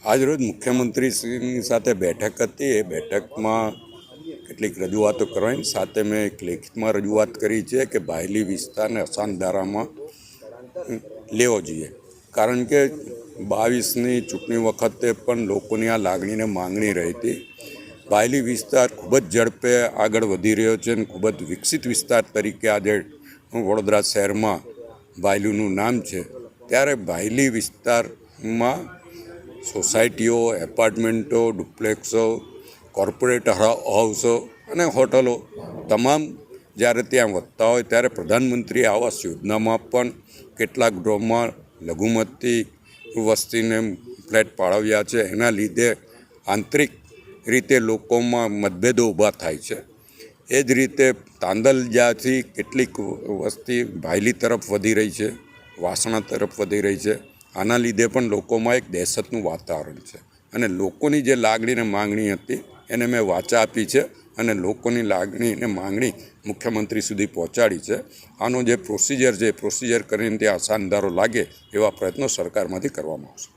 આજરોજ મુખ્યમંત્રીશ્રીની સાથે બેઠક હતી। એ બેઠકમાં કેટલીક રજૂઆતો કરવાની સાથે મેં એક લેખિતમાં રજૂઆત કરી છે કે બાયલી વિસ્તારને અસાનધારામાં લેવો જોઈએ, કારણ કે 22ની ચૂંટણી વખતે પણ લોકોની આ લાગણીને માંગણી રહી હતી। બાયલી વિસ્તાર ખૂબ જ ઝડપે આગળ વધી રહ્યો છે અને ખૂબ જ વિકસિત વિસ્તાર તરીકે આજે વડોદરા શહેરમાં બાયલીનું નામ છે। ત્યારે બાયલી વિસ્તારમાં સોસાયટીઓ, એપાર્ટમેન્ટો, ડુપ્લેક્સો, કોર્પોરેટ હાઉસો અને હોટલો તમામ જ્યારે ત્યાં વધતા હોય ત્યારે પ્રધાનમંત્રી આવાસ યોજનામાં પણ કેટલાક ડ્રોમાં લઘુમતી વસ્તીને ફ્લેટ ફાળવ્યા છે। એના લીધે આંતરિક રીતે લોકોમાં મતભેદો ઊભા થાય છે। એ જ રીતે તાંદલજાથી કેટલીક વસ્તી બાયલી તરફ વધી રહી છે, વાસણા તરફ વધી રહી છે। આના લીધે પણ લોકોમાં એક દહેશતનું વાતાવરણ છે અને લોકોની જે લાગણીને માંગણી હતી એને મેં વાચા આપી છે અને લોકોની લાગણીને માંગણી મુખ્યમંત્રી સુધી પહોંચાડી છે। આનો જે પ્રોસિજર છે એ પ્રોસિજર કરીને ત્યાં અસાનધારો લાગે એવા પ્રયત્નો સરકારમાંથી કરવામાં આવશે।